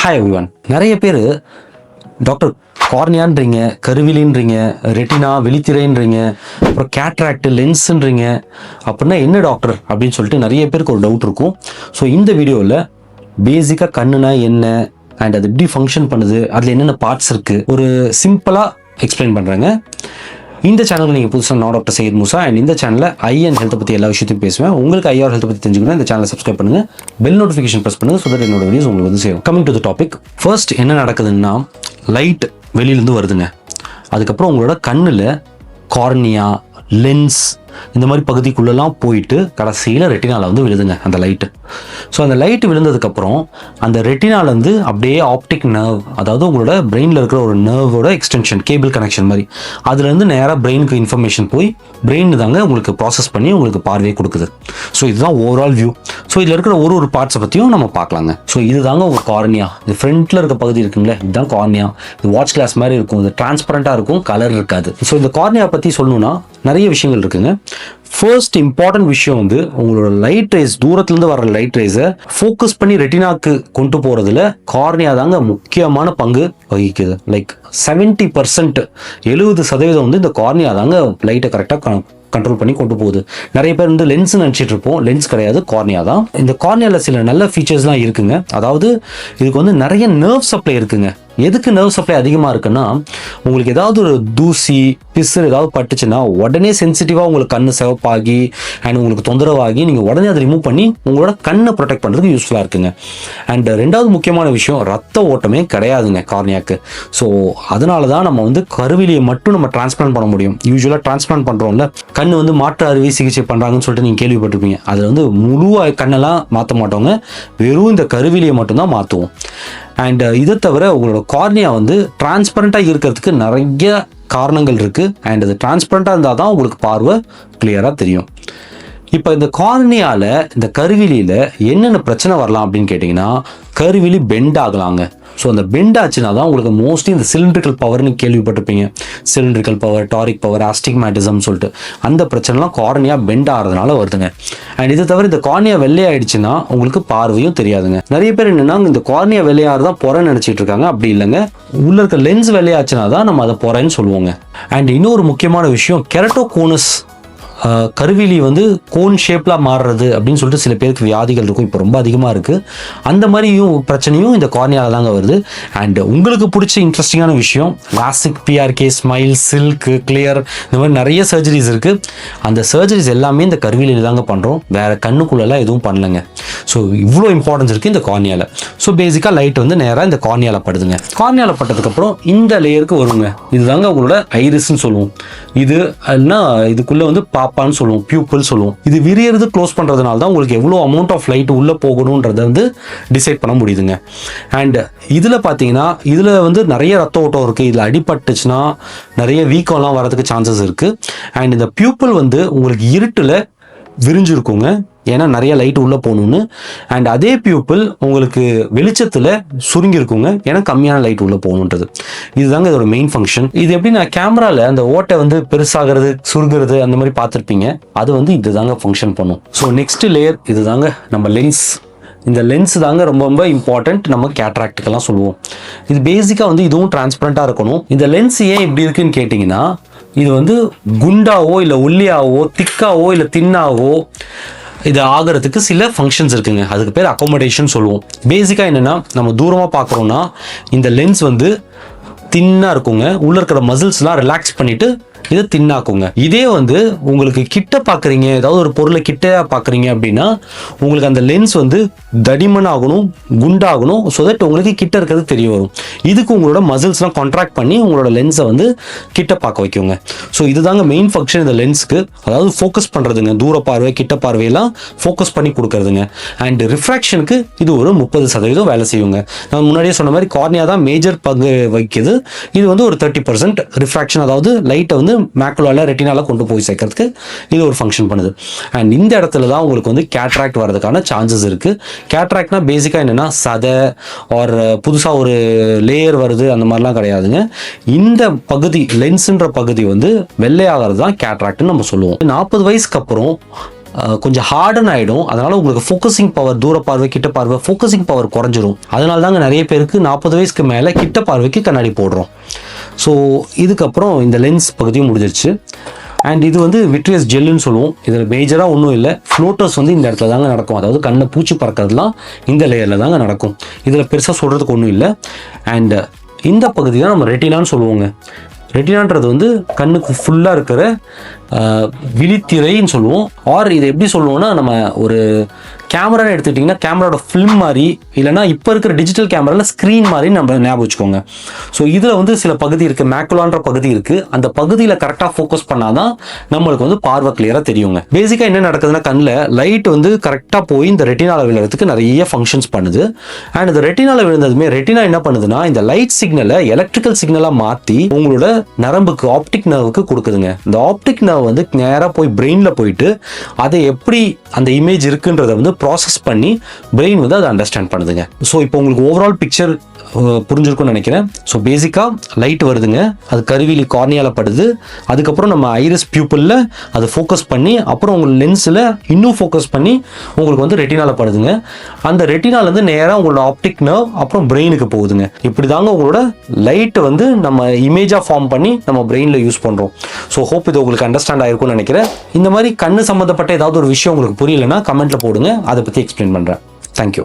Hi everyone. நிறைய பேர் doctor கார்னியான்றீங்க, கருவிலின்றீங்க, retina விழித்திரைன்றீங்க, அப்புறம் கேட்ராக்ட் லென்ஸுன்றீங்க. அப்படின்னா என்ன டாக்டர் அப்படின்னு சொல்லிட்டு நிறைய பேருக்கு ஒரு டவுட் இருக்கும். ஸோ இந்த வீடியோவில் பேசிக்காக கண்ணுனா என்ன அண்ட் அது எப்படி ஃபங்க்ஷன் பண்ணுது, அதில் என்னென்ன பார்ட்ஸ் இருக்குது, ஒரு சிம்பிளாக எக்ஸ்பிளைன் பண்ணுறேங்க. இந்த சேனலுக்கு நீங்கள் புதுசாக நான் டாக்டர் சையத் மூசா அண்ட் இந்த சேனலில் ஐ அண்ட் ஹெல்த்தை பற்றி எல்லா விஷயத்தையும் பேசுவேன். உங்களுக்கு ஐ ஆர் ஹெல்த்தை பற்றி தெரிஞ்சுக்கணும், இந்த சேனலை சப்ஸ்கிரைப் பண்ணுங்கள், பெல் நோட்டிஃபிகேஷன் ப்ரெஸ் பண்ணுங்கள், ஸோ தட் என்னோட வீடியோஸ் உங்களுக்கு வந்து சேரும். Coming to the topic, first என்ன நடக்குதுன்னா, லைட் வெளியிலேருந்து வருதுங்க. அதுக்கப்புறம் உங்களோட கண்ணில் கார்னியா, லென்ஸ் இந்த மாதிரி பகுதிக்குள்ளெல்லாம் போயிட்டு கடைசியில் ரெட்டினாவில் வந்து விழுதுங்க அந்த லைட்டு. ஸோ அந்த லைட்டு விழுந்ததுக்கப்புறம் அந்த ரெட்டினாலேருந்து அப்படியே ஆப்டிக் நர்வ், அதாவது உங்களோட பிரெயினில் இருக்கிற ஒரு நர்வோட எக்ஸ்டென்ஷன், கேபிள் கனெக்ஷன் மாதிரி, அதுலேருந்து நேராக பிரெயினுக்கு இன்ஃபர்மேஷன் போய் பிரெயின் தாங்க உங்களுக்கு ப்ராசஸ் பண்ணி உங்களுக்கு பார்வையை கொடுக்குது. ஸோ இதுதான் ஓவரால் வியூ. ஸோ இதில் இருக்கிற ஒரு பார்ட்ஸை பற்றியும் நம்ம பார்க்கலாங்க. ஸோ இதுதாங்க உங்கள் கார்னியா. இது ஃப்ரண்ட்டில் இருக்க பகுதி இருக்குங்களே, இதுதான் கார்னியா. இது வாட்ச் கிளாஸ் மாதிரி இருக்கும், இது டிரான்ஸ்பரண்ட்டாக இருக்கும், கலர் இருக்காது. ஸோ இந்த கார்னியா பற்றி சொல்லணும்னா நிறைய விஷயங்கள் இருக்குங்க. ஃபர்ஸ்ட் இம்பார்ட்டன்ட் விஷயம் வந்து உங்களோட லைட் ரேஸ், தூரத்துலேருந்து வர லைட் ரேஸை ஃபோக்கஸ் பண்ணி ரெட்டினாக்கு கொண்டு போகிறதுல கார்னியா தாங்க முக்கியமான பங்கு வகிக்குது. லைக் 70% வந்து இந்த கார்னியா தாங்க லைட்டை கரெக்டாக கண்ட்ரோல் பண்ணி கொண்டு போகுது. நிறைய பேர் வந்து லென்ஸ் நினச்சிட்டு இருப்போம், லென்ஸ் கிடையாது, கார்னியா தான். இந்த கார்னியாவில் சில நல்ல ஃபீச்சர்ஸ்லாம் இருக்குங்க. அதாவது இதுக்கு வந்து நிறைய நர்வ் சப்ளை இருக்குங்க. எதுக்கு நர்வ் சப்ளை அதிகமாக இருக்குன்னா, உங்களுக்கு ஏதாவது ஒரு தூசி பிசு ஏதாவது பட்டுச்சுன்னா உடனே சென்சிட்டிவாக உங்களுக்கு கண்ணு சிவப்பாகி அண்ட் உங்களுக்கு தொந்தரவாகி நீங்கள் உடனே அதை ரிமூவ் பண்ணி உங்களோட கண்ணை ப்ரொடெக்ட் பண்ணுறதுக்கு யூஸ்ஃபுல்லாக இருக்குங்க. அண்ட் ரெண்டாவது முக்கியமான விஷயம், ரத்த ஓட்டமே கிடையாதுங்க கார்னியாக்கு. ஸோ அதனால தான் நம்ம வந்து கருவிலியை மட்டும் நம்ம டிரான்ஸ்பிளான்ட் பண்ண முடியும். யூஸ்வலாக டிரான்ஸ்பிளான்ட் பண்ணுறோம்ல, கண்ணு வந்து மாற்று அறுவை சிகிச்சை பண்ணுறாங்கன்னு சொல்லிட்டு நீங்கள் கேள்விப்பட்டிருப்பீங்க. அதில் வந்து முழு கண்ணெல்லாம் மாற்ற மாட்டோங்க, வெறும் இந்த கருவிலியை மட்டும்தான் மாற்றுவோம். அண்ட் இதை தவிர உங்களோட கார்னியா வந்து டிரான்ஸ்பரண்ட்டாக இருக்கிறதுக்கு நிறைய காரணங்கள் இருக்குது. அண்ட் அது டிரான்ஸ்பரண்ட்டாக இருந்தால் தான் உங்களுக்கு பார்வை கிளியராக தெரியும். இப்போ இந்த கார்னியாவில், இந்த கருவிலியில் என்னென்ன பிரச்சனை வரலாம் அப்படின்னு கேட்டிங்கன்னா, கருவிலி பெண்ட் ஆகலாங்க. ஸோ அந்த பெண்ட் ஆச்சுன்னா தான் உங்களுக்கு மோஸ்ட்லி இந்த சிலிண்ட்ரிக்கல் பவர்னு கேள்விப்பட்டிருப்பீங்க. Cylindrical power, Tariq power, astigmatism சொல்லிட்டு அந்த பிரச்சனைலாம் கார்னியா பெண்ட் ஆகிறதுனால வருதுங்க. அண்ட் இது தவிர இந்த கார்னியா வெள்ளையாயிடுச்சுன்னா உங்களுக்கு பார்வையும் தெரியாதுங்க. நிறைய பேர் என்னன்னா இந்த கார்னியா வெள்ளையாடுதான் பொறைன்னு நினச்சிட்டு இருக்காங்க. அப்படி இல்லைங்க, உள்ள இருக்க லென்ஸ் வெள்ளையாச்சுன்னா தான் நம்ம அதை பொறைன்னு சொல்லுவோங்க. அண்ட் இன்னொரு முக்கியமான விஷயம், கெரட்டோகோனஸ், கருவிலி வந்து கோன் ஷேப்பில் மாறுறது அப்படின்னு சொல்லிட்டு சில பேருக்கு வியாதிகள் இருக்கும், இப்போ ரொம்ப அதிகமாக இருக்குது. அந்த மாதிரியும் பிரச்சனையும் இந்த கார்னியாவில் தாங்க வருது. அண்ட் உங்களுக்கு பிடிச்ச இன்ட்ரெஸ்டிங்கான விஷயம், LASIK, BRK, smile, silk, clear, இந்த மாதிரி நிறைய சர்ஜரிஸ் இருக்குது. அந்த சர்ஜரிஸ் எல்லாமே இந்த கருவிலியில் தாங்க பண்ணுறோம், வேறு கண்ணுக்குள்ளெல்லாம் எதுவும் பண்ணலைங்க. ஸோ இவ்வளோ இம்பார்ட்டன்ஸ் இருக்குது இந்த கார்னியாவில். ஸோ பேசிக்காக லைட் வந்து நேராக இந்த கார்னியாவில் படுதுங்க. கார்னியாவில் பட்டதுக்கப்புறம் இந்த லேயருக்கு வருங்க. இதுதாங்க உங்களோட ஐரிஸ்ன்னு சொல்லுவோம். இது இதுக்குள்ளே வந்து பாப்பான்னு சொல்லுவோம், பியூப்பிள் சொல்லுவோம். இது விரியறது க்ளோஸ் பண்ணுறதுனால தான் உங்களுக்கு எவ்வளோ அமௌண்ட் ஆஃப் லைட் உள்ளே போகணுன்றதை வந்து டிசைட் பண்ண முடியுதுங்க. அண்ட் இதில் பார்த்தீங்கன்னா, இதில் வந்து நிறைய ரத்த ஓட்டம் இருக்குது. இதில் அடிபட்டுச்சுன்னா நிறைய வீக்கம்லாம் வரதுக்கு சான்சஸ் இருக்குது. அண்ட் இந்த பியூப்பிள் வந்து உங்களுக்கு இருட்டில் விரிஞ்சிருக்குங்க, ஏன்னா நிறைய லைட் உள்ளே போகணுன்னு. அண்ட் அதே பியூப்பிள் உங்களுக்கு வெளிச்சத்தில் சுருங்கிருக்குங்க, ஏன்னா கம்மியான லைட் உள்ளே போகணுன்றது. இதுதாங்க இதோட மெயின் ஃபங்க்ஷன். இது எப்படி நான் கேமராவில் அந்த ஓட்டை வந்து பெருசாகிறது, சுருங்கிறது அந்த மாதிரி பார்த்துருப்பீங்க. அது வந்து இதுதாங்க ஃபங்க்ஷன் பண்ணும். ஸோ நெக்ஸ்ட் லேயர் இதுதாங்க நம்ம லென்ஸ். இந்த லென்ஸ் தாங்க ரொம்ப ரொம்ப இம்பார்ட்டண்ட். நம்ம கேட்ராக்டுக்கெல்லாம் சொல்லுவோம். இது பேசிக்காக வந்து இதுவும் டிரான்ஸ்பரண்ட்டாக இருக்கணும். இந்த லென்ஸ் ஏன் இப்படி இருக்குன்னு கேட்டிங்கன்னா, இது வந்து குண்டாவோ இல்லை ஒல்லியாவோ, திக்காவோ இல்லை தின்னாவோ இது ஆகிறதுக்கு சில ஃபங்க்ஷன்ஸ் இருக்குங்க. அதுக்கு பேர் அக்காமடேஷன் சொல்லுவோம். பேசிக்காக என்னென்னா, நம்ம தூரமாக பார்க்குறோன்னா இந்த லென்ஸ் வந்து தின்னாக இருக்குங்க, உள்ளே இருக்கிற மசில்ஸ்லாம் ரிலாக்ஸ் பண்ணிவிட்டு இதை தின்னாக்குங்க. இதே வந்து உங்களுக்கு கிட்ட பார்க்குறீங்க, ஏதாவது ஒரு பொருளை கிட்ட பார்க்குறீங்க அப்படின்னா உங்களுக்கு அந்த லென்ஸ் வந்து தடிமன் ஆகணும், குண்டாகணும், ஸோ தட் உங்களுக்கு கிட்ட இருக்கிறது தெரிய வரும். இதுக்கு உங்களோட மசில்ஸ்லாம் கான்ட்ராக்ட் பண்ணி உங்களோட லென்ஸை வந்து கிட்ட பார்க்க வைக்குங்க. ஸோ இதுதாங்க மெயின் ஃபங்க்ஷன் இந்த லென்ஸ்க்கு. அதாவது ஃபோக்கஸ் பண்ணுறதுங்க, தூர பார்வை, கிட்ட பார்வையெல்லாம் ஃபோக்கஸ் பண்ணி கொடுக்கறதுங்க. அண்ட் ரிஃப்ராக்ஷனுக்கு இது ஒரு 30% வேலை செய்யுங்க. நான் முன்னாடியே சொன்ன மாதிரி கார்னியா தான் மேஜர் பங்கு வகிக்குது. இது வந்து ஒரு 30% ரிஃப்ராக்ஷன், அதாவது லைட்டை வந்து மேக்குலால, ரெட்டினால கொண்டு போய் சேர்க்கறதுக்கு இது ஒரு ஃபங்க்ஷன் பண்ணுது. அண்ட் இந்த இடத்துல தான் உங்களுக்கு வந்து கேட்ராக்ட் வரதுக்கான சான்சஸ் இருக்குது. கேட்ராக்ட்னா பேசிக்காக என்னென்னா சதை ஒரு புதுசாக ஒரு லேயர் வருது அந்த மாதிரிலாம் கிடையாதுங்க. இந்த பகுதி லென்ஸுன்ற பகுதி வந்து வெள்ளையாகிறது தான் கேட்ராக்ட்னு நம்ம சொல்லுவோம். 40 வயசுக்கு அப்புறம் கொஞ்சம் ஹார்டன் ஆகிடும். அதனால் உங்களுக்கு ஃபோக்கஸிங் பவர், தூர பார்வை கிட்ட பார்வை ஃபோக்கஸிங் பவர் குறைஞ்சிரும். அதனால தாங்க நிறைய பேருக்கு 40 வயசுக்கு மேலே கிட்ட பார்வைக்கு கண்ணாடி போடுறோம். ஸோ இதுக்கப்புறம் இந்த லென்ஸ் பகுதியும் முடிஞ்சிருச்சு. அண்ட் இது வந்து விட்ரியஸ் ஜெல்லுன்னு சொல்லுவோம். இதில் மேஜராக ஒன்றும் இல்லை. ஃப்ளோட்டர்ஸ் வந்து இந்த இடத்துல தாங்க நடக்கும். அதாவது கண்ணை பூச்சி பறக்கிறதுலாம் இந்த லேயரில் தாங்க நடக்கும். இதில் பெருசாக சொல்கிறதுக்கு ஒன்றும் இல்லை. அண்ட் இந்த பகுதி தான் நம்ம ரெட்டினான்னு சொல்லுவோங்க. ரெட்டினான்றது வந்து கண்ணுக்கு ஃபுல்லாக இருக்கிற விழித்திரைன்னு சொல்லுவோம். ஆர் இதை எப்படி சொல்லுவோம்னா, நம்ம ஒரு கேமரான்னு எடுத்துக்கிட்டிங்கன்னா கேமராவோட ஃபில்ம் மாதிரி, இல்லைனா இப்போ இருக்கிற டிஜிட்டல் கேமராவில் ஸ்க்ரீன் மாதிரி நம்ம ஞாபகம் வச்சுக்கோங்க. ஸோ இதில் வந்து சில பகுதி இருக்குது, மேக்குலான்ற பகுதி இருக்குது. அந்த பகுதியில் கரெக்டாக ஃபோக்கஸ் பண்ணால் தான் நம்மளுக்கு வந்து பார்வை கிளியராக தெரியுங்க. பேசிக்காக என்ன நடக்குதுன்னா, கண்ணில் லைட் வந்து கரெக்டாக போய் இந்த ரெட்டினாவில் விழுறதுக்கு நிறைய ஃபங்க்ஷன்ஸ் பண்ணுது. அண்ட் இந்த ரெட்டினாவில் விழுந்ததுமே ரெட்டினா என்ன பண்ணுதுன்னா, இந்த லைட் சிக்னலை எலக்ட்ரிக்கல் சிக்னலாக மாற்றி உங்களோட நரம்புக்கு, ஆப்டிக் நர்வுக்கு கொடுக்குதுங்க. இந்த ஆப்டிக் நர்வ் வந்து நேராக போய் பிரெயினில் போயிட்டு அதை எப்படி அந்த இமேஜ் இருக்குன்றதை வந்து ப்ராசஸ் பண்ணி பிரெயின் வந்து அதை அண்டர்ஸ்டாண்ட் பண்ணுதுங்க. ஸோ இப்போ உங்களுக்கு ஓவரால் பிக்சர் புரிஞ்சிருக்கும்னு நினைக்கிறேன். ஸோ பேசிக்காக லைட் வருதுங்க, அது கருவிலி கார்னியாவில் படுது. அதுக்கப்புறம் நம்ம ஐரிஸ் பியூப்பிளில் அதை ஃபோக்கஸ் பண்ணி, அப்புறம் உங்கள் லென்ஸில் இன்னும் ஃபோக்கஸ் பண்ணி உங்களுக்கு வந்து ரெட்டினாவில் படுதுங்க. அந்த ரெட்டினாலேருந்து நேராக உங்களோட ஆப்டிக் நர்வ் அப்புறம் பிரெயினுக்கு போகுதுங்க. இப்படி தாங்க உங்களோட லைட்டை வந்து நம்ம இமேஜாக ஃபார்ம் பண்ணி நம்ம பிரெயினில் யூஸ் பண்ணுறோம். ஸோ ஹோப் இது உங்களுக்கு அண்டர்ஸ்டாண்ட் ஆகிருக்கும்னு நினைக்கிறேன். இந்த மாதிரி கண்ணு சம்மந்தப்பட்ட ஏதாவது ஒரு விஷயம் உங்களுக்கு புரியலைன்னா கமெண்ட்டில் போடுங்க, அதை பற்றி எக்ஸ்பிளைன் பண்ணுறேன். தேங்க்யூ.